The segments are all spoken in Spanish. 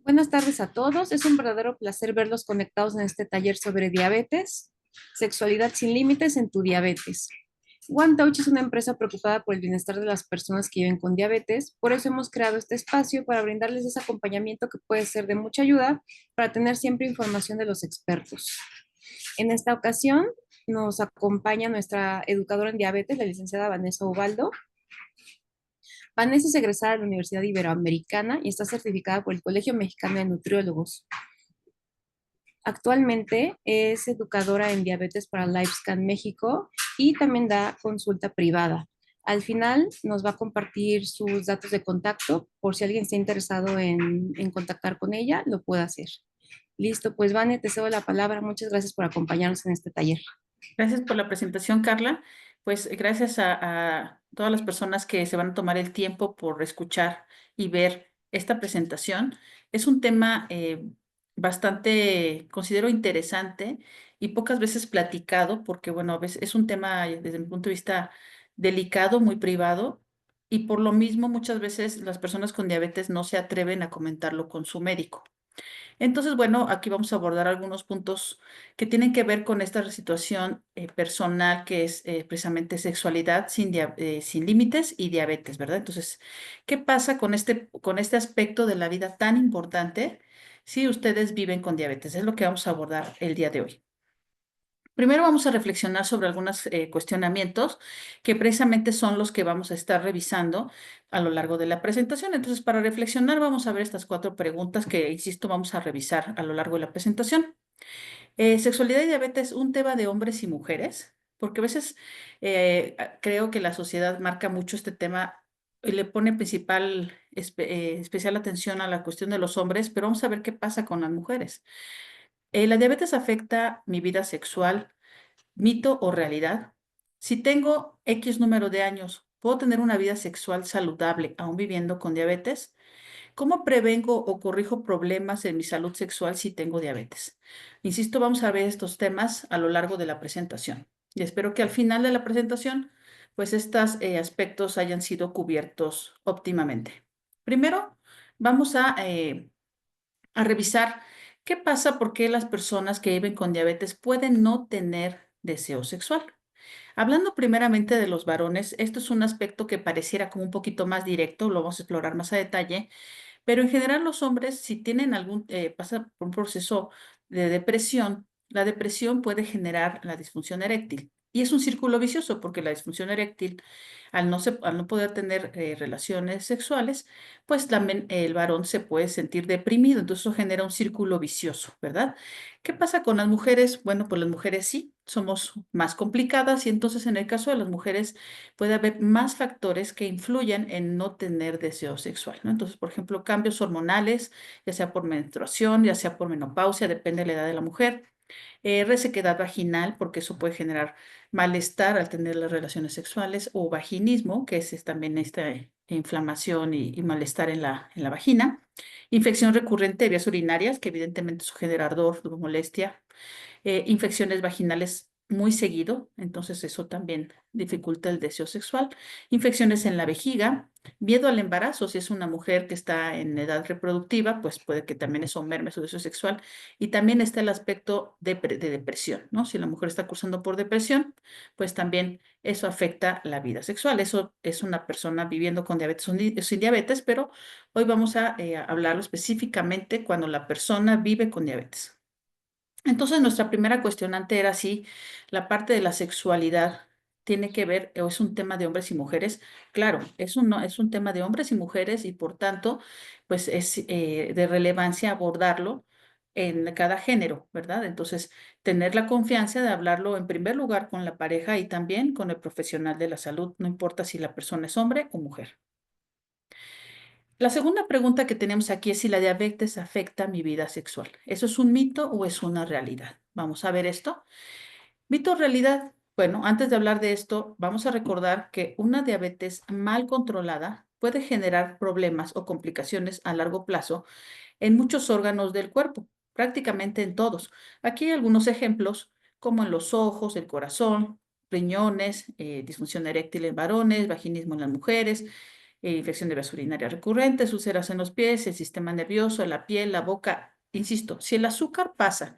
Buenas tardes a todos. Es un verdadero placer verlos conectados en este taller sobre diabetes, sexualidad sin límites en tu diabetes. One Touch es una empresa preocupada por el bienestar de las personas que viven con diabetes. Por eso hemos creado este espacio para brindarles ese acompañamiento que puede ser de mucha ayuda para tener siempre información de los expertos. En esta ocasión nos acompaña nuestra educadora en diabetes, la licenciada Vanessa Ubaldo. Vanessa es egresada de la Universidad Iberoamericana y está certificada por el Colegio Mexicano de Nutriólogos. Actualmente es educadora en diabetes para LifeScan México y también da consulta privada. Al final nos va a compartir sus datos de contacto por si alguien está interesado en contactar con ella, lo puede hacer. Listo, pues Vane, te cedo la palabra. Muchas gracias por acompañarnos en este taller. Gracias por la presentación, Carla. Pues gracias a todas las personas que se van a tomar el tiempo por escuchar y ver esta presentación. Es un tema bastante, considero interesante y pocas veces platicado, porque bueno, a veces es un tema desde mi punto de vista delicado, muy privado, y por lo mismo muchas veces las personas con diabetes no se atreven a comentarlo con su médico. Entonces, bueno, aquí vamos a abordar algunos puntos que tienen que ver con esta situación personal que es precisamente sexualidad sin límites y diabetes, ¿verdad? Entonces, ¿qué pasa con este aspecto de la vida tan importante si ustedes viven con diabetes? Es lo que vamos a abordar el día de hoy. Primero vamos a reflexionar sobre algunos cuestionamientos que precisamente son los que vamos a estar revisando a lo largo de la presentación. Entonces, para reflexionar vamos a ver estas cuatro preguntas que, insisto, vamos a revisar a lo largo de la presentación. Sexualidad y diabetes, un tema de hombres y mujeres, porque a veces creo que la sociedad marca mucho este tema y le pone especial atención a la cuestión de los hombres, pero vamos a ver qué pasa con las mujeres. ¿La diabetes afecta mi vida sexual? ¿Mito o realidad? Si tengo X número de años, ¿puedo tener una vida sexual saludable aún viviendo con diabetes? ¿Cómo prevengo o corrijo problemas en mi salud sexual si tengo diabetes? Insisto, vamos a ver estos temas a lo largo de la presentación y espero que al final de la presentación, pues estos aspectos hayan sido cubiertos óptimamente. Primero, vamos a revisar qué pasa, por qué las personas que viven con diabetes pueden no tener deseo sexual. Hablando primeramente de los varones, esto es un aspecto que pareciera como un poquito más directo, lo vamos a explorar más a detalle, pero en general los hombres, si tienen pasa por un proceso de depresión, la depresión puede generar la disfunción eréctil. Y es un círculo vicioso porque la disfunción eréctil, al no poder tener relaciones sexuales, pues también el varón se puede sentir deprimido. Entonces eso genera un círculo vicioso, ¿verdad? ¿Qué pasa con las mujeres? Bueno, pues las mujeres sí, somos más complicadas y entonces en el caso de las mujeres puede haber más factores que influyen en no tener deseo sexual, ¿no? Entonces, por ejemplo, cambios hormonales, ya sea por menstruación, ya sea por menopausia, depende de la edad de la mujer. Resequedad vaginal, porque eso puede generar malestar al tener las relaciones sexuales, o vaginismo, que es también esta inflamación y malestar en la vagina. Infección recurrente de vías urinarias, que evidentemente eso genera ardor, molestia, infecciones vaginales muy seguido, entonces eso también dificulta el deseo sexual. Infecciones en la vejiga, miedo al embarazo, si es una mujer que está en edad reproductiva, pues puede que también eso merme su deseo sexual. Y también está el aspecto de depresión, ¿no? Si la mujer está cursando por depresión, pues también eso afecta la vida sexual. Eso es una persona viviendo con diabetes o sin diabetes, pero hoy vamos a hablarlo específicamente cuando la persona vive con diabetes. Entonces, nuestra primera cuestionante era si la parte de la sexualidad tiene que ver o es un tema de hombres y mujeres. Claro, no, es un tema de hombres y mujeres y por tanto, pues es de relevancia abordarlo en cada género, ¿verdad? Entonces, tener la confianza de hablarlo en primer lugar con la pareja y también con el profesional de la salud, no importa si la persona es hombre o mujer. La segunda pregunta que tenemos aquí es si la diabetes afecta mi vida sexual. ¿Eso es un mito o es una realidad? Vamos a ver esto. Mito o realidad. Bueno, antes de hablar de esto, vamos a recordar que una diabetes mal controlada puede generar problemas o complicaciones a largo plazo en muchos órganos del cuerpo, prácticamente en todos. Aquí hay algunos ejemplos, como en los ojos, el corazón, riñones, disfunción eréctil en varones, vaginismo en las mujeres, infección de vías urinarias recurrentes, úlceras en los pies, el sistema nervioso, la piel, la boca. Insisto, si el azúcar pasa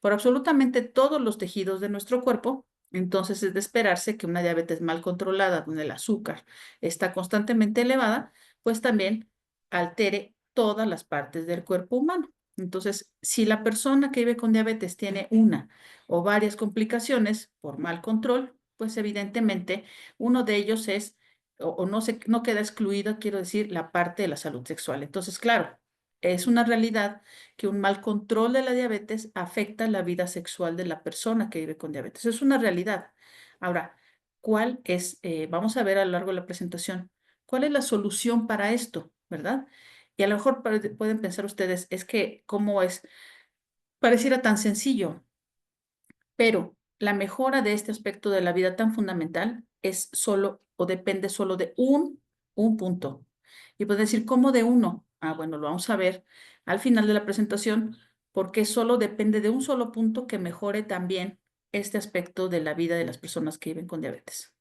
por absolutamente todos los tejidos de nuestro cuerpo, entonces es de esperarse que una diabetes mal controlada, donde el azúcar está constantemente elevada, pues también altere todas las partes del cuerpo humano. Entonces, si la persona que vive con diabetes tiene una o varias complicaciones por mal control, pues evidentemente uno de ellos es, o no, no queda excluido, quiero decir, la parte de la salud sexual. Entonces, claro, es una realidad que un mal control de la diabetes afecta la vida sexual de la persona que vive con diabetes. Es una realidad. Ahora, ¿cuál es, vamos a ver a lo largo de la presentación, cuál es la solución para esto, verdad? Y a lo mejor pueden pensar ustedes, es que, ¿cómo es? Pareciera tan sencillo, pero la mejora de este aspecto de la vida tan fundamental es solo o depende solo de un punto. Y pueden decir, ¿cómo de uno? Ah, bueno, lo vamos a ver al final de la presentación, porque solo depende de un solo punto que mejore también este aspecto de la vida de las personas que viven con diabetes.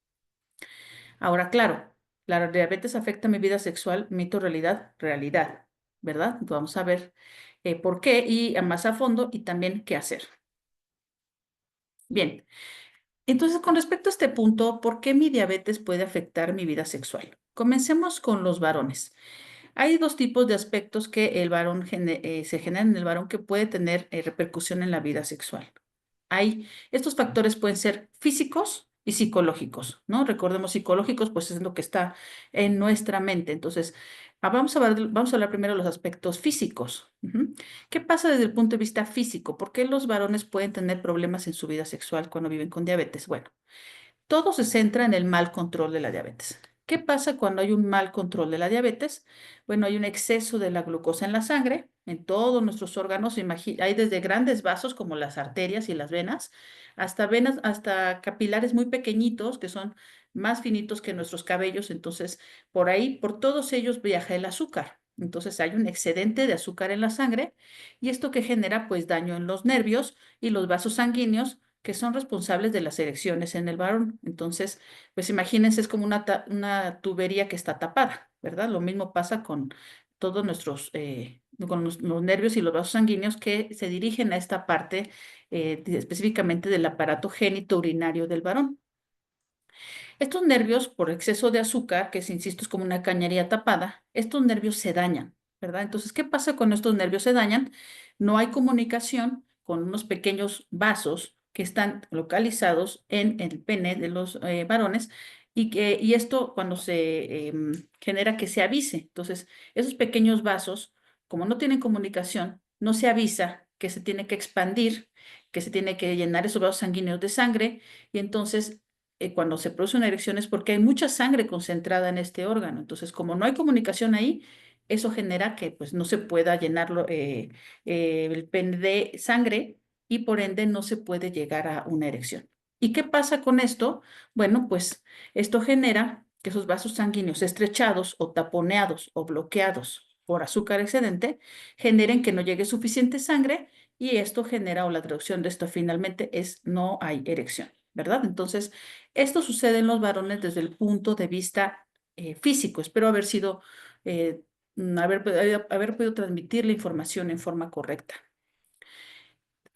Ahora, claro, la diabetes afecta mi vida sexual, mito, realidad, realidad, ¿verdad? Vamos a ver por qué y más a fondo y también qué hacer. Bien, entonces con respecto a este punto, ¿por qué mi diabetes puede afectar mi vida sexual? Comencemos con los varones. Hay dos tipos de aspectos que se generan en el varón que puede tener repercusión en la vida sexual. Estos factores pueden ser físicos y psicológicos, ¿no? Recordemos psicológicos, pues es lo que está en nuestra mente. Entonces, vamos a hablar primero de los aspectos físicos. Ujú. ¿Qué pasa desde el punto de vista físico? ¿Por qué los varones pueden tener problemas en su vida sexual cuando viven con diabetes? Bueno, todo se centra en el mal control de la diabetes. ¿Qué pasa cuando hay un mal control de la diabetes? Bueno, hay un exceso de la glucosa en la sangre, en todos nuestros órganos. Hay desde grandes vasos como las arterias y las venas, hasta capilares muy pequeñitos que son más finitos que nuestros cabellos. Entonces, por ahí, por todos ellos viaja el azúcar. Entonces, hay un excedente de azúcar en la sangre y esto que genera pues daño en los nervios y los vasos sanguíneos que son responsables de las erecciones en el varón. Entonces, pues imagínense, es como una tubería que está tapada, ¿verdad? Lo mismo pasa con todos con los nervios y los vasos sanguíneos que se dirigen a esta parte específicamente del aparato génito urinario del varón. Estos nervios, por exceso de azúcar, que insisto es como una cañería tapada, estos nervios se dañan, ¿verdad? Entonces, ¿qué pasa cuando estos nervios se dañan? No hay comunicación con unos pequeños vasos que están localizados en el pene de los varones y esto cuando se genera que se avise. Entonces, esos pequeños vasos, como no tienen comunicación, no se avisa que se tiene que expandir, que se tiene que llenar esos vasos sanguíneos de sangre y entonces cuando se produce una erección es porque hay mucha sangre concentrada en este órgano. Entonces, como no hay comunicación ahí, eso genera que pues, no se pueda llenarlo el pene de sangre y por ende no se puede llegar a una erección. ¿Y qué pasa con esto? Bueno, pues esto genera que esos vasos sanguíneos estrechados o taponeados o bloqueados por azúcar excedente generen que no llegue suficiente sangre y esto genera, o la traducción de esto finalmente es no hay erección, ¿verdad? Entonces, esto sucede en los varones desde el punto de vista físico. Espero haber sido, haber podido transmitir la información en forma correcta.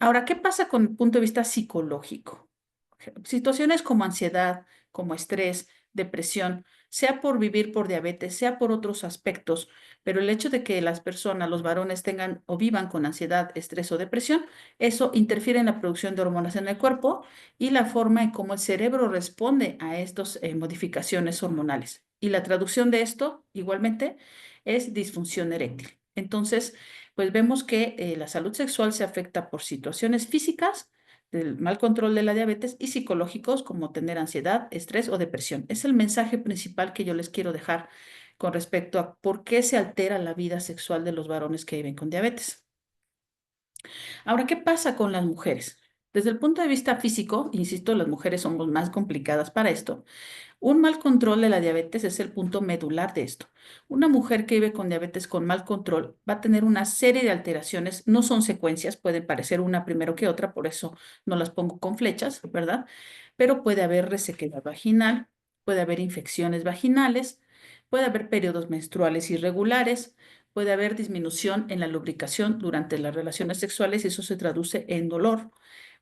Ahora, ¿qué pasa con el punto de vista psicológico? Situaciones como ansiedad, como estrés, depresión, sea por vivir por diabetes, sea por otros aspectos, pero el hecho de que las personas, los varones tengan o vivan con ansiedad, estrés o depresión, eso interfiere en la producción de hormonas en el cuerpo y la forma en cómo el cerebro responde a estas modificaciones hormonales. Y la traducción de esto, igualmente, es disfunción eréctil. Entonces, pues vemos que la salud sexual se afecta por situaciones físicas, del mal control de la diabetes y psicológicos como tener ansiedad, estrés o depresión. Es el mensaje principal que yo les quiero dejar con respecto a por qué se altera la vida sexual de los varones que viven con diabetes. Ahora, ¿qué pasa con las mujeres? Desde el punto de vista físico, insisto, las mujeres somos más complicadas para esto. Un mal control de la diabetes es el punto medular de esto. Una mujer que vive con diabetes con mal control va a tener una serie de alteraciones, no son secuencias, puede parecer una primero que otra, por eso no las pongo con flechas, ¿verdad? Pero puede haber resequedad vaginal, puede haber infecciones vaginales, Puede haber periodos menstruales irregulares, puede haber disminución en la lubricación durante las relaciones sexuales y eso se traduce en dolor.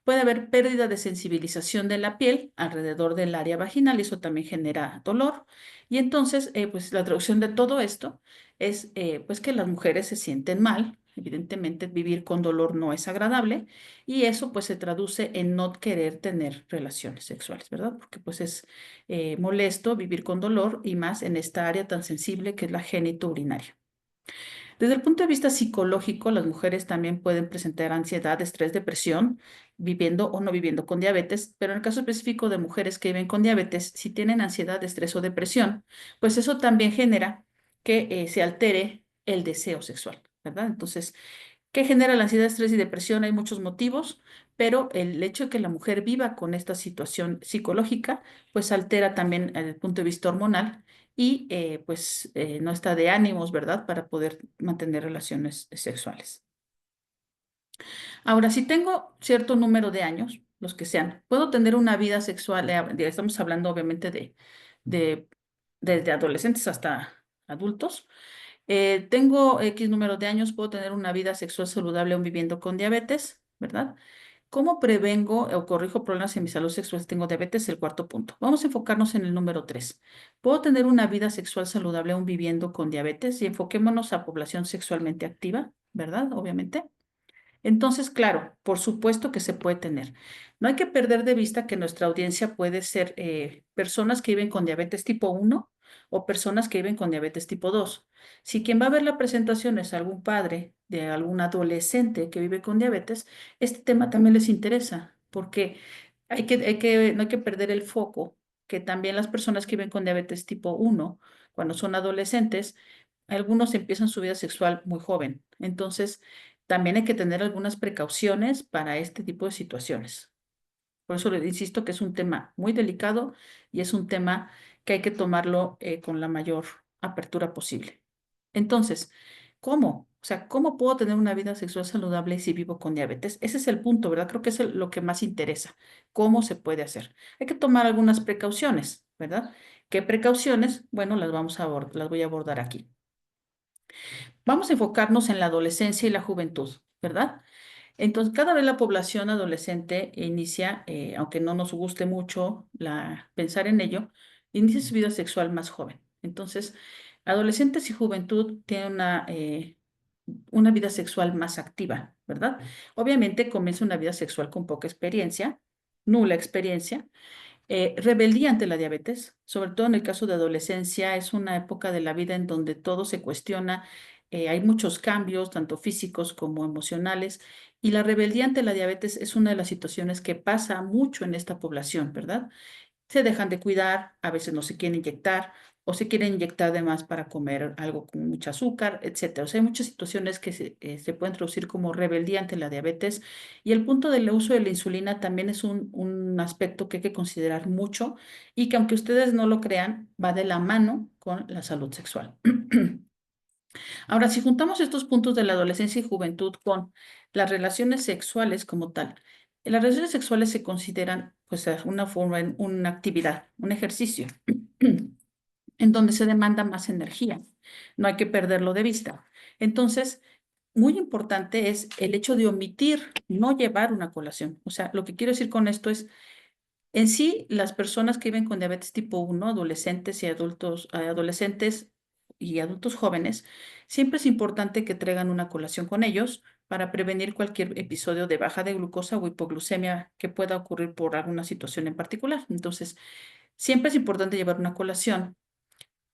Puede haber pérdida de sensibilización de la piel alrededor del área vaginal y eso también genera dolor. Y entonces, pues la traducción de todo esto es pues que las mujeres se sienten mal. Evidentemente, vivir con dolor no es agradable y eso pues se traduce en no querer tener relaciones sexuales, ¿verdad? Porque pues es molesto vivir con dolor y más en esta área tan sensible que es la genitourinaria. Desde el punto de vista psicológico, las mujeres también pueden presentar ansiedad, estrés, depresión, viviendo o no viviendo con diabetes, pero en el caso específico de mujeres que viven con diabetes, si tienen ansiedad, estrés o depresión, pues eso también genera que se altere el deseo sexual, ¿verdad? Entonces, ¿qué genera la ansiedad, estrés y depresión? Hay muchos motivos, pero el hecho de que la mujer viva con esta situación psicológica, pues altera también el punto de vista hormonal y pues no está de ánimos, ¿verdad? Para poder mantener relaciones sexuales. Ahora, si tengo cierto número de años, los que sean, puedo tener una vida sexual, estamos hablando obviamente de desde adolescentes hasta adultos. Tengo X número de años, puedo tener una vida sexual saludable aún viviendo con diabetes, ¿verdad? ¿Cómo prevengo o corrijo problemas en mi salud sexual si tengo diabetes? El cuarto punto. Vamos a enfocarnos en el número 3. ¿Puedo tener una vida sexual saludable aún viviendo con diabetes? Y enfoquémonos a población sexualmente activa, ¿verdad? Obviamente. Entonces, claro, por supuesto que se puede tener. No hay que perder de vista que nuestra audiencia puede ser personas que viven con diabetes tipo 1 o personas que viven con diabetes tipo 2. Si quien va a ver la presentación es algún padre de algún adolescente que vive con diabetes, este tema también les interesa, porque no hay que perder el foco que también las personas que viven con diabetes tipo 1, cuando son adolescentes, algunos empiezan su vida sexual muy joven. Entonces, también hay que tener algunas precauciones para este tipo de situaciones. Por eso le insisto que es un tema muy delicado y es un tema que hay que tomarlo con la mayor apertura posible. Entonces, ¿cómo? O sea, ¿cómo puedo tener una vida sexual saludable si vivo con diabetes? Ese es el punto, ¿verdad? Creo que es lo que más interesa. ¿Cómo se puede hacer? Hay que tomar algunas precauciones, ¿verdad? ¿Qué precauciones? Bueno, las voy a abordar aquí. Vamos a enfocarnos en la adolescencia y la juventud, ¿verdad? Entonces, cada vez la población adolescente inicia, aunque no nos guste mucho pensar en ello, inicia su vida sexual más joven. Entonces, adolescentes y juventud tienen una vida sexual más activa, ¿verdad? Obviamente comienza una vida sexual con poca experiencia, nula experiencia, rebeldía ante la diabetes, sobre todo en el caso de adolescencia, es una época de la vida en donde todo se cuestiona, hay muchos cambios, tanto físicos como emocionales, y la rebeldía ante la diabetes es una de las situaciones que pasa mucho en esta población, ¿verdad? Se dejan de cuidar, a veces no se quieren inyectar o se quieren inyectar de más para comer algo con mucho azúcar, etcétera. O sea, hay muchas situaciones que se pueden traducir como rebeldía ante la diabetes y el punto del uso de la insulina también es un aspecto que hay que considerar mucho y que aunque ustedes no lo crean, va de la mano con la salud sexual. Ahora, si juntamos estos puntos de la adolescencia y juventud con las relaciones sexuales como tal, las relaciones sexuales se consideran pues una forma, una actividad, un ejercicio, en donde se demanda más energía. No hay que perderlo de vista. Entonces, muy importante es el hecho de omitir, no llevar una colación. O sea, lo que quiero decir con esto es en sí, las personas que viven con diabetes tipo 1, adolescentes y adultos jóvenes, siempre es importante que traigan una colación con ellos para prevenir cualquier episodio de baja de glucosa o hipoglucemia que pueda ocurrir por alguna situación en particular. Entonces, siempre es importante llevar una colación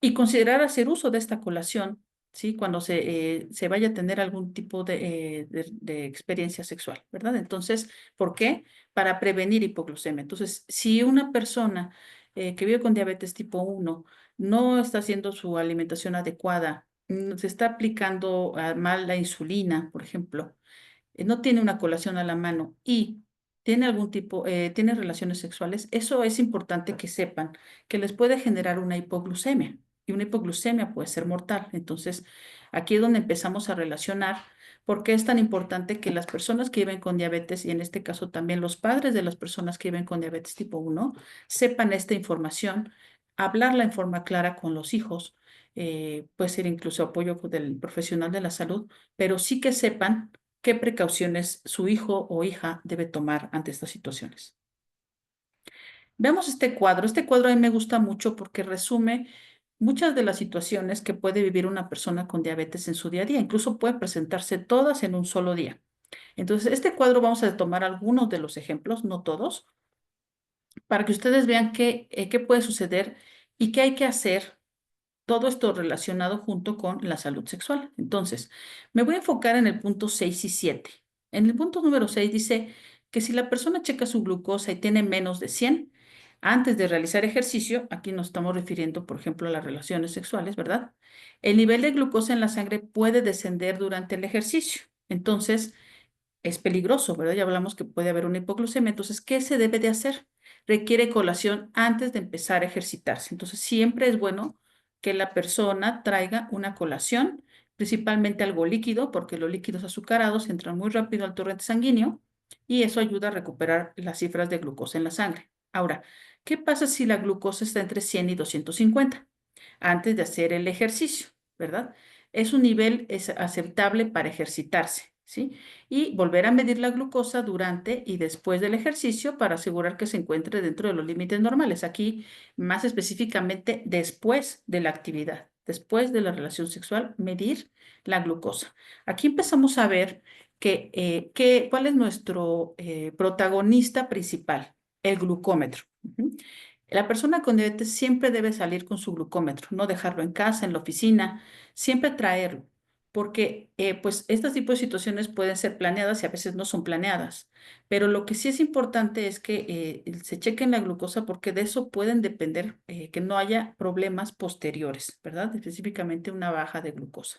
y considerar hacer uso de esta colación, ¿sí? Cuando se vaya a tener algún tipo de experiencia sexual, ¿verdad? Entonces, ¿por qué? Para prevenir hipoglucemia. Entonces, si una persona que vive con diabetes tipo 1 no está haciendo su alimentación adecuada, se está aplicando mal la insulina, por ejemplo, no tiene una colación a la mano y tiene relaciones sexuales, eso es importante que sepan que les puede generar una hipoglucemia y una hipoglucemia puede ser mortal. Entonces, aquí es donde empezamos a relacionar por qué es tan importante que las personas que viven con diabetes y en este caso también los padres de las personas que viven con diabetes tipo 1 sepan esta información, hablarla en forma clara con los hijos puede ser incluso apoyo del profesional de la salud, pero sí que sepan qué precauciones su hijo o hija debe tomar ante estas situaciones. Veamos este cuadro. Este cuadro a mí me gusta mucho porque resume muchas de las situaciones que puede vivir una persona con diabetes en su día a día. Incluso puede presentarse todas en un solo día. Entonces, este cuadro vamos a tomar algunos de los ejemplos, no todos, para que ustedes vean qué puede suceder y qué hay que hacer. Todo esto relacionado junto con la salud sexual. Entonces, me voy a enfocar en el punto 6 y 7. En el punto número 6 dice que si la persona checa su glucosa y tiene menos de 100 antes de realizar ejercicio, aquí nos estamos refiriendo, por ejemplo, a las relaciones sexuales, ¿verdad? El nivel de glucosa en la sangre puede descender durante el ejercicio. Entonces, es peligroso, ¿verdad? Ya hablamos que puede haber una hipoglucemia. Entonces, ¿qué se debe de hacer? Requiere colación antes de empezar a ejercitarse. Entonces, siempre es bueno que la persona traiga una colación, principalmente algo líquido, porque los líquidos azucarados entran muy rápido al torrente sanguíneo y eso ayuda a recuperar las cifras de glucosa en la sangre. Ahora, ¿qué pasa si la glucosa está entre 100 y 250 antes de hacer el ejercicio, ¿verdad? Es un nivel aceptable para ejercitarse, ¿sí? Y volver a medir la glucosa durante y después del ejercicio para asegurar que se encuentre dentro de los límites normales. Aquí, más específicamente, después de la actividad, después de la relación sexual, medir la glucosa. Aquí empezamos a ver cuál es nuestro protagonista principal, el glucómetro. Ujú. La persona con diabetes siempre debe salir con su glucómetro, no dejarlo en casa, en la oficina, siempre traerlo porque pues este tipo de situaciones pueden ser planeadas y a veces no son planeadas. Pero lo que sí es importante es que se chequen la glucosa porque de eso pueden depender que no haya problemas posteriores, ¿verdad? Específicamente una baja de glucosa.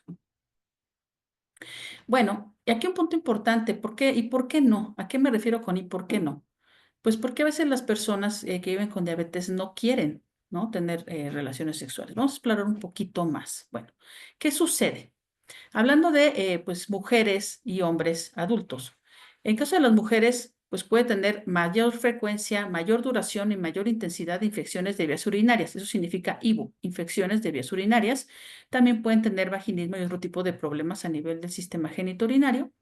Bueno, y aquí un punto importante, ¿por qué y por qué no? ¿A qué me refiero con y por qué no? Pues porque a veces las personas que viven con diabetes no quieren, ¿no? Tener relaciones sexuales. Vamos a explorar un poquito más. Bueno, ¿qué sucede? Hablando de pues mujeres y hombres adultos. En caso de las mujeres, pues puede tener mayor frecuencia, mayor duración y mayor intensidad de infecciones de vías urinarias. Eso significa IBU, infecciones de vías urinarias. También pueden tener vaginismo y otro tipo de problemas a nivel del sistema genitourinario.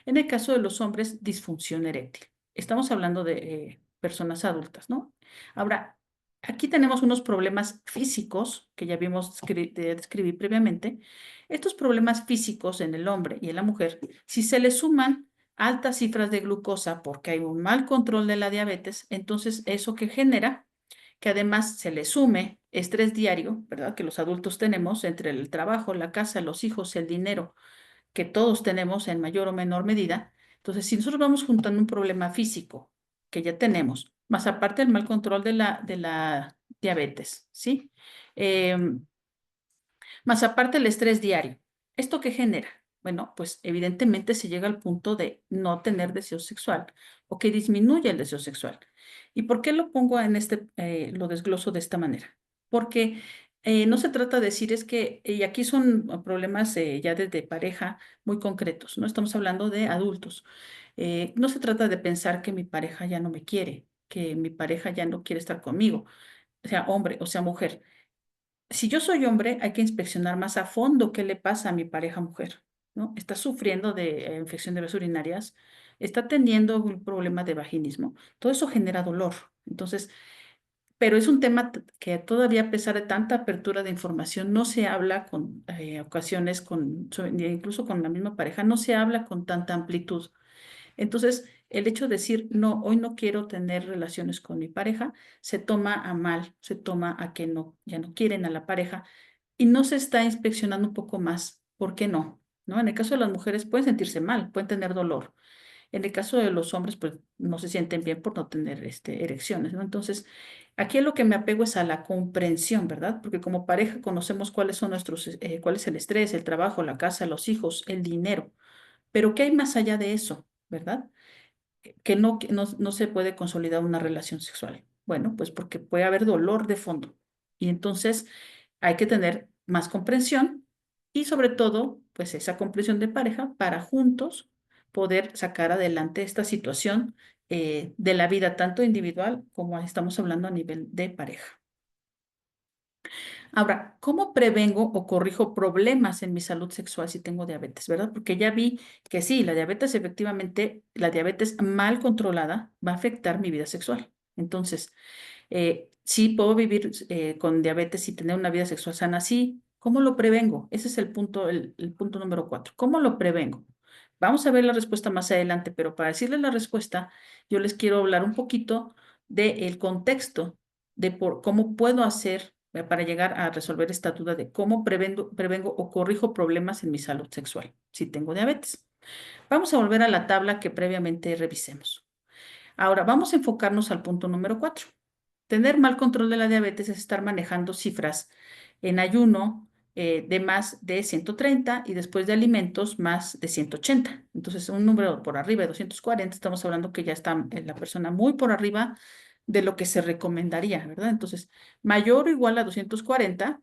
En el caso de los hombres, disfunción eréctil. Estamos hablando de personas adultas, ¿no? Ahora, aquí tenemos unos problemas físicos que ya vimos describir previamente. Estos problemas físicos en el hombre y en la mujer, si se le suman altas cifras de glucosa porque hay un mal control de la diabetes, entonces eso que genera que además se le sume estrés diario, ¿verdad? Que los adultos tenemos entre el trabajo, la casa, los hijos, el dinero, que todos tenemos en mayor o menor medida. Entonces, si nosotros vamos juntando un problema físico que ya tenemos, más aparte el mal control de la diabetes, ¿sí? Em, más aparte el estrés diario. ¿Esto qué genera? Bueno, pues evidentemente se llega al punto de no tener deseo sexual o que disminuye el deseo sexual. ¿Y por qué lo pongo en lo desgloso de esta manera? Porque no se trata de decir es que, y aquí son problemas ya desde pareja muy concretos, no estamos hablando de adultos. No se trata de pensar que mi pareja ya no me quiere, que mi pareja ya no quiere estar conmigo, sea hombre o sea mujer. Si yo soy hombre, hay que inspeccionar más a fondo qué le pasa a mi pareja mujer, ¿no? Está sufriendo de infección de vías urinarias, está teniendo un problema de vaginismo. Todo eso genera dolor. Entonces, pero es un tema que todavía, a pesar de tanta apertura de información, no se habla con ocasiones, incluso con la misma pareja, no se habla con tanta amplitud. Entonces, el hecho de decir, no, hoy no quiero tener relaciones con mi pareja, se toma a mal, se toma a que no, ya no quieren a la pareja y no se está inspeccionando un poco más. ¿Por qué no? ¿No? En el caso de las mujeres pueden sentirse mal, pueden tener dolor. En el caso de los hombres, pues no se sienten bien por no tener erecciones, ¿no? Entonces, aquí lo que me apego es a la comprensión, ¿verdad? Porque como pareja conocemos cuáles son cuál es el estrés, el trabajo, la casa, los hijos, el dinero. Pero ¿qué hay más allá de eso, verdad? Que no se puede consolidar una relación sexual. Bueno, pues porque puede haber dolor de fondo. Y entonces hay que tener más comprensión y sobre todo, pues esa comprensión de pareja para juntos poder sacar adelante esta situación de la vida, tanto individual como estamos hablando a nivel de pareja. Ahora, ¿cómo prevengo o corrijo problemas en mi salud sexual si tengo diabetes, verdad? Porque ya vi que sí, la diabetes efectivamente, la diabetes mal controlada va a afectar mi vida sexual. Entonces, sí puedo vivir con diabetes y tener una vida sexual sana, sí. ¿Cómo lo prevengo? Ese es el punto número 4. ¿Cómo lo prevengo? Vamos a ver la respuesta más adelante, pero para decirles la respuesta, yo les quiero hablar un poquito del contexto de cómo puedo hacer para llegar a resolver esta duda de cómo prevengo o corrijo problemas en mi salud sexual si tengo diabetes. Vamos a volver a la tabla que previamente revisemos. Ahora, vamos a enfocarnos al punto número 4. Tener mal control de la diabetes es estar manejando cifras en ayuno de más de 130 y después de alimentos más de 180. Entonces, un número por arriba de 240, estamos hablando que ya está la persona muy por arriba de lo que se recomendaría, ¿verdad? Entonces, mayor o igual a 240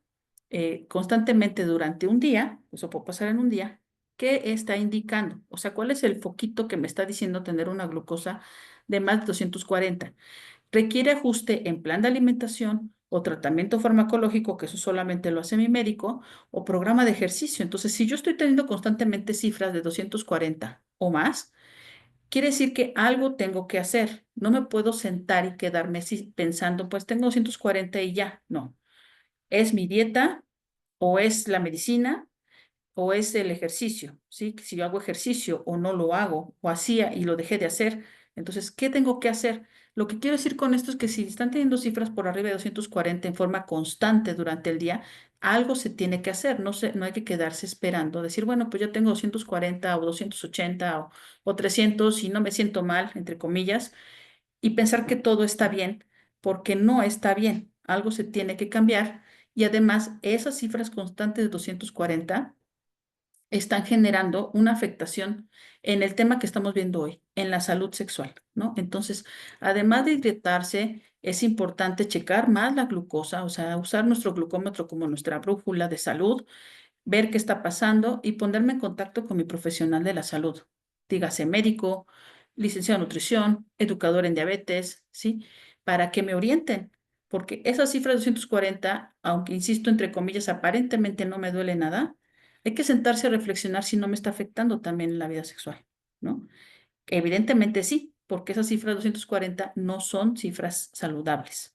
constantemente durante un día, eso puede pasar en un día, ¿qué está indicando? O sea, ¿cuál es el foquito que me está diciendo tener una glucosa de más de 240? Requiere ajuste en plan de alimentación o tratamiento farmacológico, que eso solamente lo hace mi médico, o programa de ejercicio. Entonces, si yo estoy teniendo constantemente cifras de 240 o más, quiere decir que algo tengo que hacer. No me puedo sentar y quedarme así pensando, pues tengo 240 y ya. No, es mi dieta o es la medicina o es el ejercicio, ¿sí? Que si yo hago ejercicio o no lo hago, o hacía y lo dejé de hacer, entonces, ¿qué tengo que hacer? Lo que quiero decir con esto es que si están teniendo cifras por arriba de 240 en forma constante durante el día, algo se tiene que hacer, no hay que quedarse esperando, decir, bueno, pues yo tengo 240 o 280 o 300 y no me siento mal, entre comillas, y pensar que todo está bien, porque no está bien, algo se tiene que cambiar y además esas cifras constantes de 240 están generando una afectación en el tema que estamos viendo hoy, en la salud sexual, ¿no? Entonces, además de hidratarse, es importante checar más la glucosa, o sea, usar nuestro glucómetro como nuestra brújula de salud, ver qué está pasando y ponerme en contacto con mi profesional de la salud, dígase médico, licenciado en nutrición, educador en diabetes, ¿sí? Para que me orienten, porque esa cifra de 240, aunque insisto, entre comillas, aparentemente no me duele nada, hay que sentarse a reflexionar si no me está afectando también en la vida sexual, ¿no? Evidentemente sí, porque esas cifras de 240 no son cifras saludables.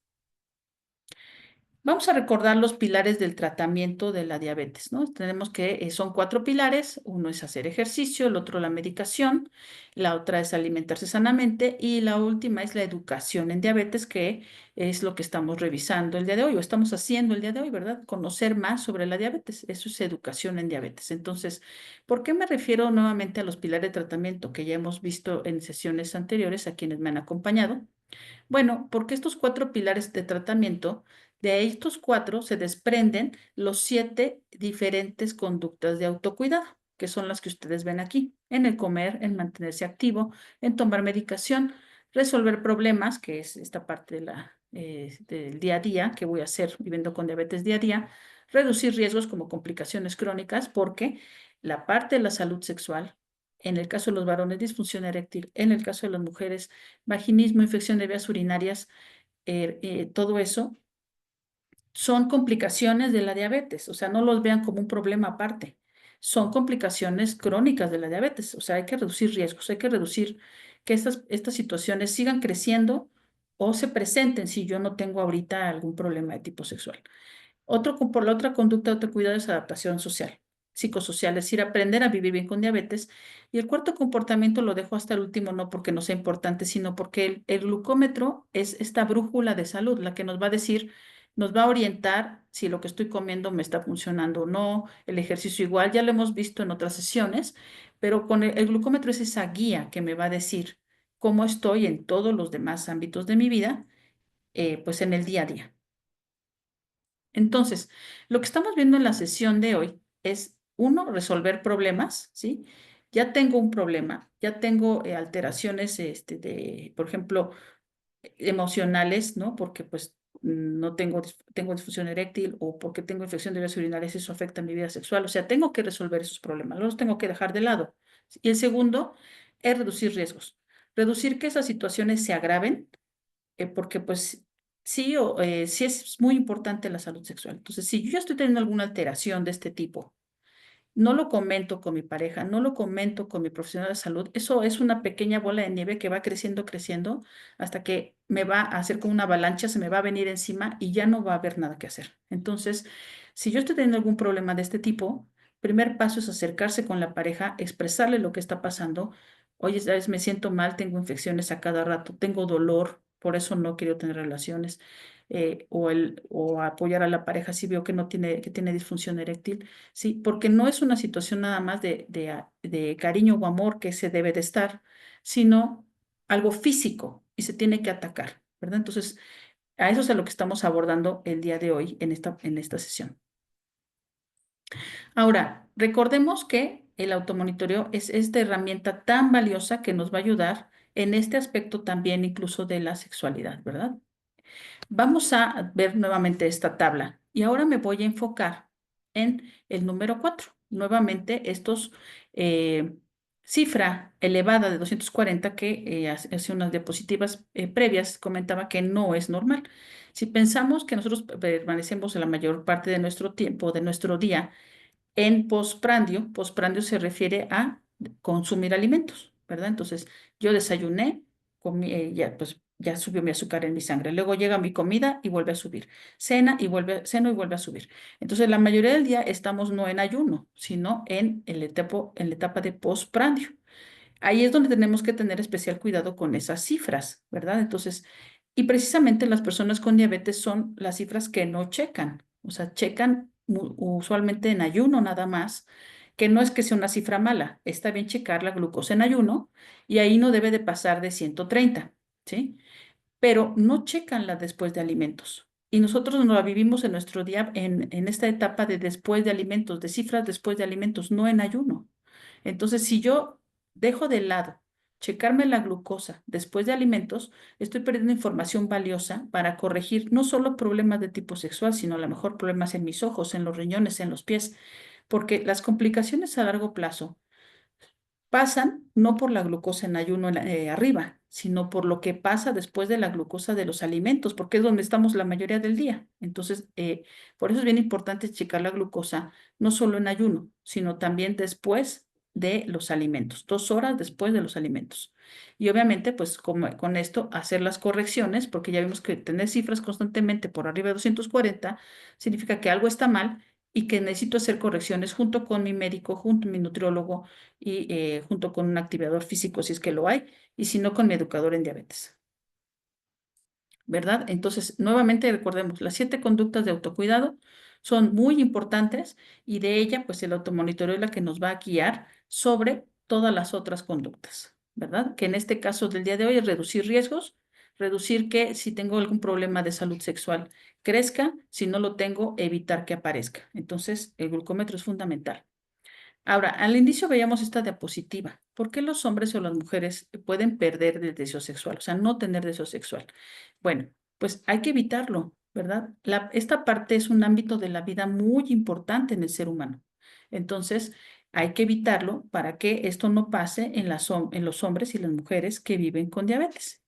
Vamos a recordar los pilares del tratamiento de la diabetes, ¿no? Tenemos que son 4 pilares. Uno es hacer ejercicio, el otro la medicación, la otra es alimentarse sanamente y la última es la educación en diabetes, que es lo que estamos revisando el día de hoy o estamos haciendo el día de hoy, ¿verdad? Conocer más sobre la diabetes. Eso es educación en diabetes. Entonces, ¿por qué me refiero nuevamente a los pilares de tratamiento que ya hemos visto en sesiones anteriores a quienes me han acompañado? Bueno, porque estos 4 pilares de tratamiento, de estos 4 se desprenden los 7 diferentes conductas de autocuidado, que son las que ustedes ven aquí, en el comer, en mantenerse activo, en tomar medicación, resolver problemas, que es esta parte del día a día, que voy a hacer viviendo con diabetes día a día, reducir riesgos como complicaciones crónicas, porque la parte de la salud sexual, en el caso de los varones, disfunción eréctil, en el caso de las mujeres, vaginismo, infección de vías urinarias, todo eso son complicaciones de la diabetes, o sea, no los vean como un problema aparte. Son complicaciones crónicas de la diabetes, o sea, hay que reducir riesgos, hay que reducir que estas situaciones sigan creciendo o se presenten si yo no tengo ahorita algún problema de tipo sexual. Por la otra conducta de autocuidado es adaptación social, psicosocial, es decir, aprender a vivir bien con diabetes. Y el cuarto comportamiento lo dejo hasta el último, no porque no sea importante, sino porque el glucómetro es esta brújula de salud, la que nos va a decir, nos va a orientar si lo que estoy comiendo me está funcionando o no, el ejercicio igual, ya lo hemos visto en otras sesiones, pero con el glucómetro es esa guía que me va a decir cómo estoy en todos los demás ámbitos de mi vida, pues en el día a día. Entonces, lo que estamos viendo en la sesión de hoy es, uno, resolver problemas, ¿sí? Ya tengo un problema, ya tengo alteraciones, por ejemplo, emocionales, ¿no? Porque pues no tengo disfunción eréctil o porque tengo infección de vías urinarias, eso afecta mi vida sexual. O sea, tengo que resolver esos problemas, los tengo que dejar de lado. Y el segundo es reducir riesgos, reducir que esas situaciones se agraven porque pues sí, sí es muy importante la salud sexual. Entonces, si yo ya estoy teniendo alguna alteración de este tipo, no lo comento con mi pareja, no lo comento con mi profesional de salud, eso es una pequeña bola de nieve que va creciendo, creciendo, hasta que me va a hacer como una avalancha, se me va a venir encima y ya no va a haber nada que hacer. Entonces, si yo estoy teniendo algún problema de este tipo, primer paso es acercarse con la pareja, expresarle lo que está pasando. Oye, ¿sabes? Me siento mal, tengo infecciones a cada rato, tengo dolor, por eso no quiero tener relaciones. O apoyar a la pareja si veo que no tiene, que tiene disfunción eréctil. Sí, porque no es una situación nada más de cariño o amor que se debe de estar, sino algo físico y se tiene que atacar, ¿verdad? Entonces, a eso es a lo que estamos abordando el día de hoy en esta sesión. Ahora, recordemos que el automonitoreo es esta herramienta tan valiosa que nos va a ayudar en este aspecto también incluso de la sexualidad, ¿verdad? Vamos a ver nuevamente esta tabla y ahora me voy a enfocar en el número 4. Nuevamente, estos cifra elevada de 240 que hace unas diapositivas previas comentaba que no es normal. Si pensamos que nosotros permanecemos la mayor parte de nuestro tiempo, de nuestro día, en postprandio, postprandio se refiere a consumir alimentos, ¿verdad? Entonces, yo desayuné, comí, ya, pues, ya subió mi azúcar en mi sangre. Luego llega mi comida y vuelve a subir. Ceno y vuelve a subir. Entonces, la mayoría del día estamos no en ayuno, sino en la etapa de postprandio. Ahí es donde tenemos que tener especial cuidado con esas cifras, ¿verdad? Entonces, y precisamente las personas con diabetes son las cifras que no checan, o sea, checan usualmente en ayuno nada más, que no es que sea una cifra mala, está bien checar la glucosa en ayuno y ahí no debe de pasar de 130, ¿sí? Pero no checan la después de alimentos. Y nosotros nos la vivimos en nuestro día, en esta etapa de después de alimentos, de cifras después de alimentos, no en ayuno. Entonces, si yo dejo de lado checarme la glucosa después de alimentos, estoy perdiendo información valiosa para corregir no solo problemas de tipo sexual, sino a lo mejor problemas en mis ojos, en los riñones, en los pies, porque las complicaciones a largo plazo pasan no por la glucosa en ayuno arriba, sino por lo que pasa después de la glucosa de los alimentos, porque es donde estamos la mayoría del día. Entonces, por eso es bien importante checar la glucosa, no solo en ayuno, sino también después de los alimentos, 2 horas después de los alimentos. Y obviamente, pues con esto, hacer las correcciones, porque ya vimos que tener cifras constantemente por arriba de 240 significa que algo está mal y que necesito hacer correcciones junto con mi médico, junto con mi nutriólogo y junto con un activador físico si es que lo hay, y si no con mi educador en diabetes, ¿verdad? Entonces, nuevamente recordemos, las 7 conductas de autocuidado son muy importantes y de ella, pues el automonitoreo es la que nos va a guiar sobre todas las otras conductas, ¿verdad? Que en este caso del día de hoy es reducir riesgos, reducir que si tengo algún problema de salud sexual crezca, si no lo tengo, evitar que aparezca. Entonces, el glucómetro es fundamental. Ahora, al inicio veíamos esta diapositiva. ¿Por qué los hombres o las mujeres pueden perder el deseo sexual? O sea, no tener deseo sexual. Bueno, pues hay que evitarlo, ¿verdad? Esta parte es un ámbito de la vida muy importante en el ser humano. Entonces, hay que evitarlo para que esto no pase en los hombres y las mujeres que viven con diabetes.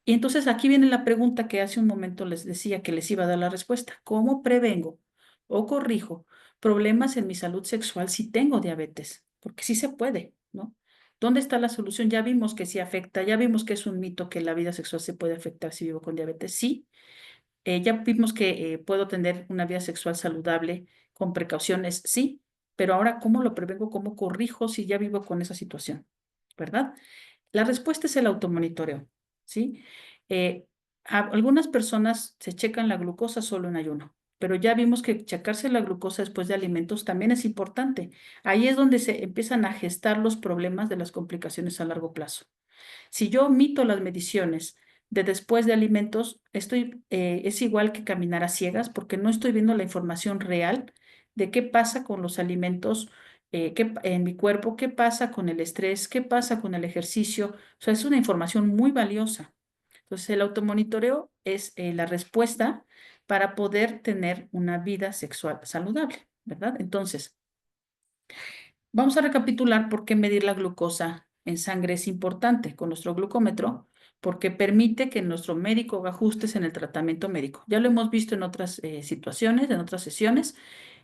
Y entonces aquí viene la pregunta que hace un momento les decía que les iba a dar la respuesta. ¿Cómo prevengo o corrijo problemas en mi salud sexual si tengo diabetes? Porque sí se puede, ¿no? ¿Dónde está la solución? Ya vimos que sí afecta, ya vimos que es un mito que la vida sexual se puede afectar si vivo con diabetes. Sí, ya vimos que puedo tener una vida sexual saludable con precauciones, sí, pero ahora, ¿cómo lo prevengo? ¿Cómo corrijo si ya vivo con esa situación? ¿Verdad? La respuesta es el automonitoreo, ¿sí? Eh, Algunas personas se checan la glucosa solo en ayuno, pero ya vimos que checarse la glucosa después de alimentos también es importante. Ahí es donde se empiezan a gestar los problemas de las complicaciones a largo plazo. Si yo omito las mediciones de después de alimentos, es igual que caminar a ciegas porque no estoy viendo la información real de qué pasa con los alimentos en mi cuerpo, qué pasa con el estrés, qué pasa con el ejercicio. O sea, es una información muy valiosa. Entonces, el automonitoreo es la respuesta para poder tener una vida sexual saludable, ¿verdad? Entonces, vamos a recapitular por qué medir la glucosa en sangre es importante con nuestro glucómetro, porque permite que nuestro médico haga ajustes en el tratamiento médico. Ya lo hemos visto en otras situaciones, en otras sesiones,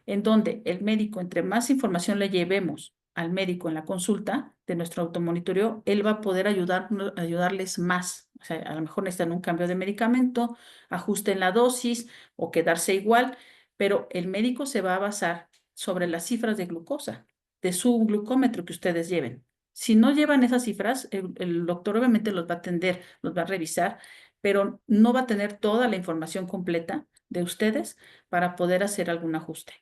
en donde el médico, entre más información le llevemos al médico en la consulta de nuestro automonitoreo, él va a poder ayudarles más. O sea, a lo mejor necesitan un cambio de medicamento, ajuste en la dosis o quedarse igual, pero el médico se va a basar sobre las cifras de glucosa, de su glucómetro que ustedes lleven. Si no llevan esas cifras, el doctor obviamente los va a atender, los va a revisar, pero no va a tener toda la información completa de ustedes para poder hacer algún ajuste.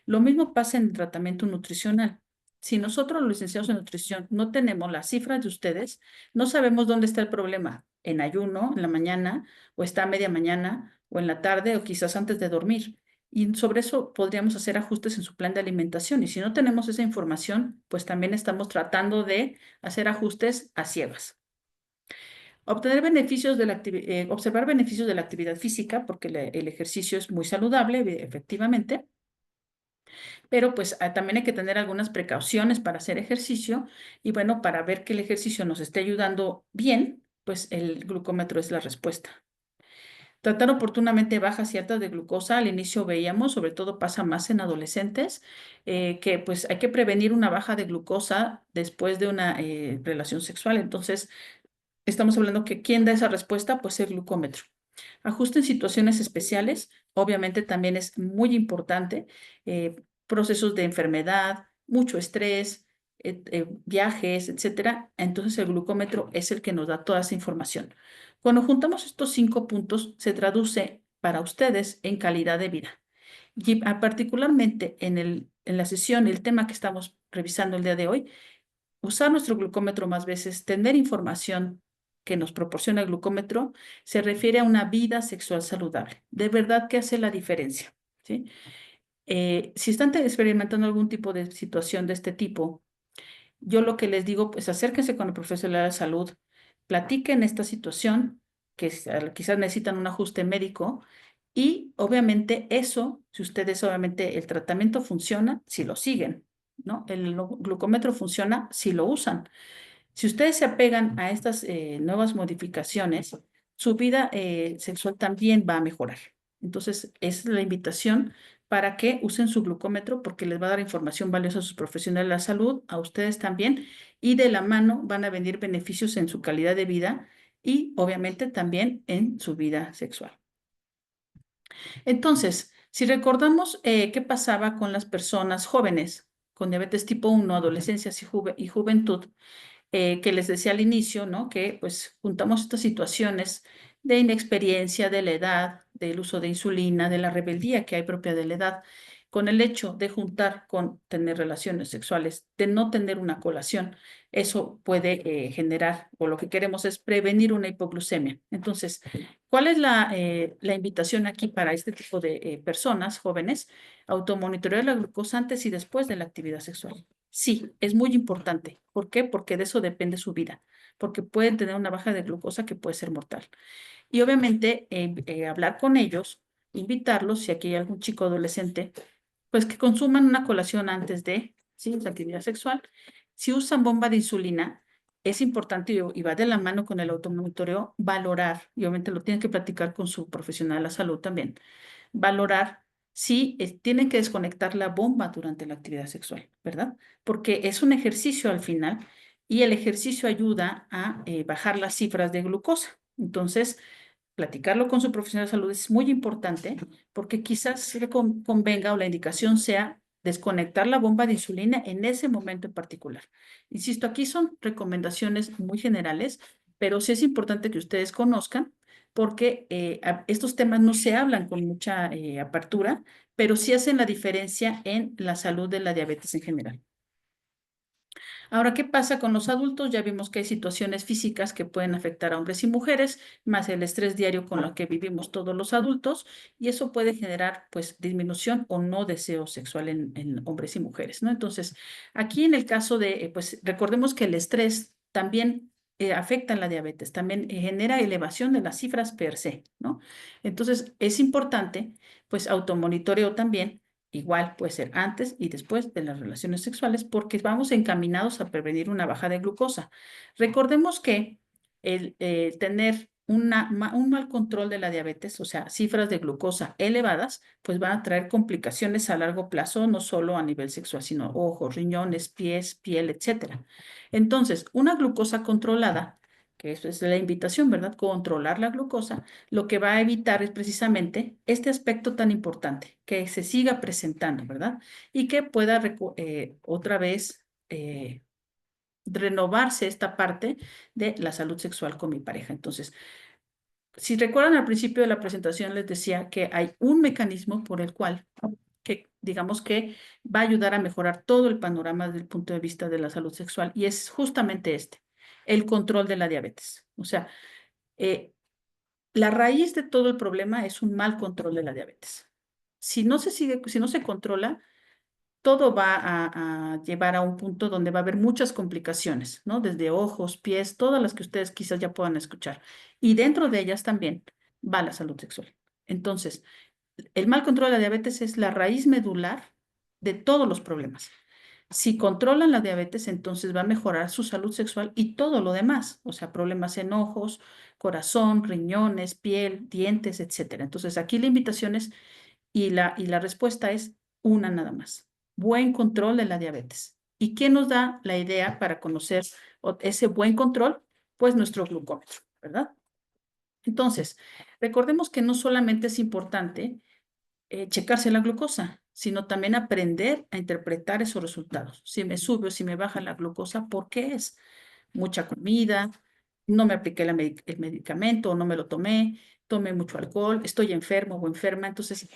Lo mismo pasa en el tratamiento nutricional. Si nosotros, los licenciados en nutrición, no tenemos las cifras de ustedes, no sabemos dónde está el problema, en ayuno, en la mañana, o está a media mañana, o en la tarde, o quizás antes de dormir. Y sobre eso podríamos hacer ajustes en su plan de alimentación. Y si no tenemos esa información, pues también estamos tratando de hacer ajustes a ciegas. Obtener beneficios de observar beneficios de la actividad física, porque el ejercicio es muy saludable, efectivamente, pero pues también hay que tener algunas precauciones para hacer ejercicio y bueno, para ver que el ejercicio nos esté ayudando bien, pues el glucómetro es la respuesta. Tratar oportunamente bajas y altas de glucosa, al inicio veíamos, sobre todo pasa más en adolescentes, que pues hay que prevenir una baja de glucosa después de una relación sexual. Entonces, estamos hablando que ¿quién da esa respuesta? Pues el glucómetro. Ajuste en situaciones especiales, obviamente también es muy importante. Procesos de enfermedad, mucho estrés, viajes, etcétera. Entonces el glucómetro es el que nos da toda esa información. Cuando juntamos estos 5 puntos, se traduce para ustedes en calidad de vida. Y particularmente en la sesión, el tema que estamos revisando el día de hoy, usar nuestro glucómetro más veces, tener información que nos proporciona el glucómetro, se refiere a una vida sexual saludable. De verdad que hace la diferencia, ¿sí? Si están experimentando algún tipo de situación de este tipo, yo lo que les digo, pues acérquense con el profesional de salud, platiquen esta situación, que quizás necesitan un ajuste médico, y obviamente eso, si ustedes obviamente el tratamiento funciona, si lo siguen, ¿no? El glucómetro funciona si lo usan. Si ustedes se apegan a estas nuevas modificaciones, su vida sexual también va a mejorar. Entonces, es la invitación para que usen su glucómetro porque les va a dar información valiosa a sus profesionales de la salud, a ustedes también, y de la mano van a venir beneficios en su calidad de vida y obviamente también en su vida sexual. Entonces, si recordamos qué pasaba con las personas jóvenes con diabetes tipo 1, adolescencias y juventud, que les decía al inicio, ¿no? Que pues juntamos estas situaciones de inexperiencia, de la edad, del uso de insulina, de la rebeldía que hay propia de la edad, con el hecho de juntar con tener relaciones sexuales, de no tener una colación, eso puede generar, o lo que queremos es prevenir una hipoglucemia. Entonces, ¿cuál es la invitación aquí para este tipo de personas jóvenes? Automonitorear la glucosa antes y después de la actividad sexual. Sí, es muy importante. ¿Por qué? Porque de eso depende su vida, porque pueden tener una baja de glucosa que puede ser mortal. Y obviamente hablar con ellos, invitarlos, si aquí hay algún chico adolescente, pues que consuman una colación antes de, ¿sí? La actividad sexual. Si usan bomba de insulina, es importante y va de la mano con el automonitoreo valorar, y obviamente lo tienen que platicar con su profesional de la salud también, valorar si tienen que desconectar la bomba durante la actividad sexual, ¿verdad? Porque es un ejercicio al final y el ejercicio ayuda a bajar las cifras de glucosa. Entonces, platicarlo con su profesional de salud es muy importante porque quizás le convenga o la indicación sea desconectar la bomba de insulina en ese momento en particular. Insisto, aquí son recomendaciones muy generales, pero sí es importante que ustedes conozcan porque estos temas no se hablan con mucha apertura, pero sí hacen la diferencia en la salud de la diabetes en general. Ahora, ¿qué pasa con los adultos? Ya vimos que hay situaciones físicas que pueden afectar a hombres y mujeres, más el estrés diario con lo que vivimos todos los adultos, y eso puede generar, pues, disminución o no deseo sexual en hombres y mujeres, ¿no? Entonces, aquí en el caso de, pues, recordemos que el estrés también afecta en la diabetes, también genera elevación de las cifras per se, ¿no? Entonces, es importante, pues, automonitoreo también. Igual puede ser antes y después de las relaciones sexuales porque vamos encaminados a prevenir una baja de glucosa. Recordemos que el tener un mal control de la diabetes, o sea, cifras de glucosa elevadas, pues van a traer complicaciones a largo plazo, no solo a nivel sexual, sino ojos, riñones, pies, piel, etcétera. Entonces, una glucosa controlada, que eso es la invitación, ¿verdad? Controlar la glucosa, lo que va a evitar es precisamente este aspecto tan importante, que se siga presentando, ¿verdad? Y que pueda otra vez renovarse esta parte de la salud sexual con mi pareja. Entonces, si recuerdan al principio de la presentación, les decía que hay un mecanismo por el cual, que digamos que va a ayudar a mejorar todo el panorama desde el punto de vista de la salud sexual, y es justamente este, el control de la diabetes. O sea, eh, la raíz de todo el problema es un mal control de la diabetes. Si no se controla, todo va a llevar a un punto donde va a haber muchas complicaciones, ¿no? Desde ojos, pies, todas las que ustedes quizás ya puedan escuchar. Y dentro de ellas también va la salud sexual. Entonces, el mal control de la diabetes es la raíz medular de todos los problemas. Si controlan la diabetes, entonces va a mejorar su salud sexual y todo lo demás, o sea, problemas en ojos, corazón, riñones, piel, dientes, etcétera. Entonces, aquí la invitación es y la respuesta es una nada más. Buen control de la diabetes. ¿Y qué nos da la idea para conocer ese buen control? Pues nuestro glucómetro, ¿verdad? Entonces, recordemos que no solamente es importante checarse la glucosa, sino también aprender a interpretar esos resultados. Si me sube o si me baja la glucosa, ¿por qué es? Mucha comida, no me apliqué el medicamento o no me lo tomé, tomé mucho alcohol, estoy enfermo o enferma. Entonces,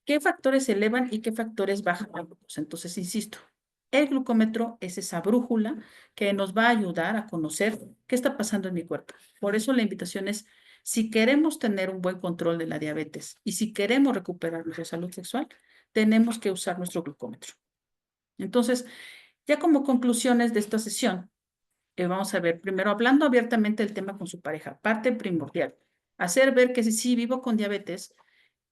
¿qué factores elevan y qué factores bajan la glucosa? Entonces, insisto, el glucómetro es esa brújula que nos va a ayudar a conocer qué está pasando en mi cuerpo. Por eso la invitación es, si queremos tener un buen control de la diabetes y si queremos recuperar nuestra salud sexual, tenemos que usar nuestro glucómetro. Entonces, ya como conclusiones de esta sesión, vamos a ver, primero hablando abiertamente del tema con su pareja, parte primordial, hacer ver que sí vivo con diabetes,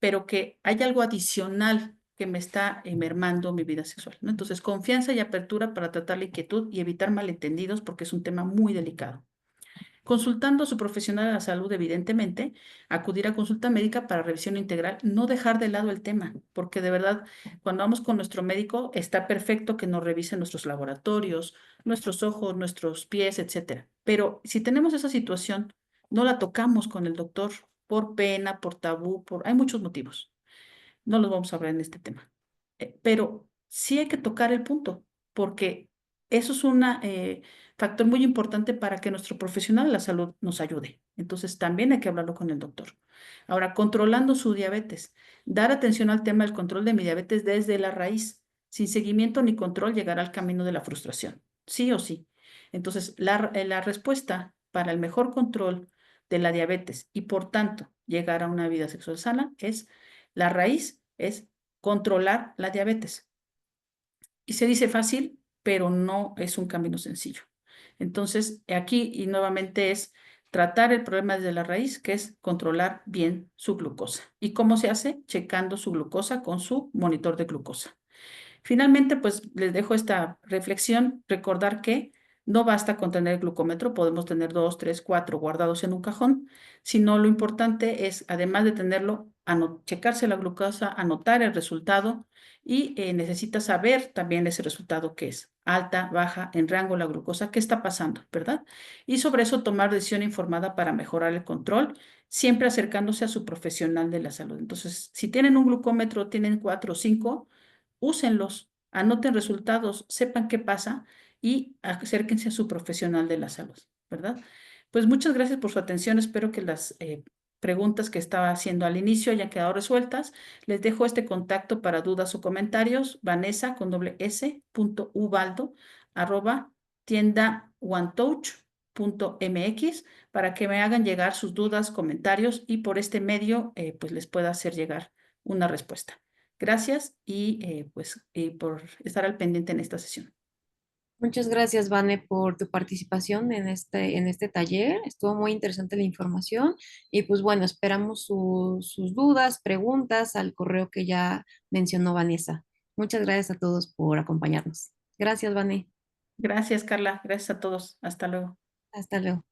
pero que hay algo adicional que me está mermando mi vida sexual, ¿no? Entonces, confianza y apertura para tratar la inquietud y evitar malentendidos porque es un tema muy delicado. Consultando a su profesional de la salud, evidentemente, acudir a consulta médica para revisión integral, no dejar de lado el tema, porque de verdad, cuando vamos con nuestro médico, está perfecto que nos revisen nuestros laboratorios, nuestros ojos, nuestros pies, etcétera. Pero si tenemos esa situación, no la tocamos con el doctor por pena, por tabú, hay muchos motivos. No los vamos a hablar en este tema. Pero sí hay que tocar el punto, porque eso es un factor muy importante para que nuestro profesional de la salud nos ayude. Entonces, también hay que hablarlo con el doctor. Ahora, controlando su diabetes. Dar atención al tema del control de mi diabetes desde la raíz. Sin seguimiento ni control, llegará al camino de la frustración. Sí o sí. Entonces, la respuesta para el mejor control de la diabetes y, por tanto, llegar a una vida sexual sana es la raíz es controlar la diabetes. Y se dice fácil, pero no es un camino sencillo. Entonces, aquí y nuevamente es tratar el problema desde la raíz, que es controlar bien su glucosa. ¿Y cómo se hace? Checando su glucosa con su monitor de glucosa. Finalmente, pues les dejo esta reflexión, recordar que no basta con tener el glucómetro, podemos tener dos, tres, cuatro guardados en un cajón, sino lo importante es, además de tenerlo, checarse la glucosa, anotar el resultado y necesita saber también ese resultado que es alta, baja, en rango la glucosa, qué está pasando, ¿verdad? Y sobre eso tomar decisión informada para mejorar el control, siempre acercándose a su profesional de la salud. Entonces, si tienen un glucómetro, tienen cuatro o cinco, úsenlos, anoten resultados, sepan qué pasa y acérquense a su profesional de la salud, ¿verdad? Pues muchas gracias por su atención. Espero que las preguntas que estaba haciendo al inicio hayan quedado resueltas. Les dejo este contacto para dudas o comentarios. Vanessa con doble S, punto Ubaldo, arroba tienda onetouch.mx para que me hagan llegar sus dudas, comentarios y por este medio pues les pueda hacer llegar una respuesta. Gracias y por estar al pendiente en esta sesión. Muchas gracias, Vane, por tu participación en este taller. Estuvo muy interesante la información y pues bueno, esperamos sus dudas, preguntas al correo que ya mencionó Vanessa. Muchas gracias a todos por acompañarnos. Gracias, Vane. Gracias, Carla. Gracias a todos. Hasta luego. Hasta luego.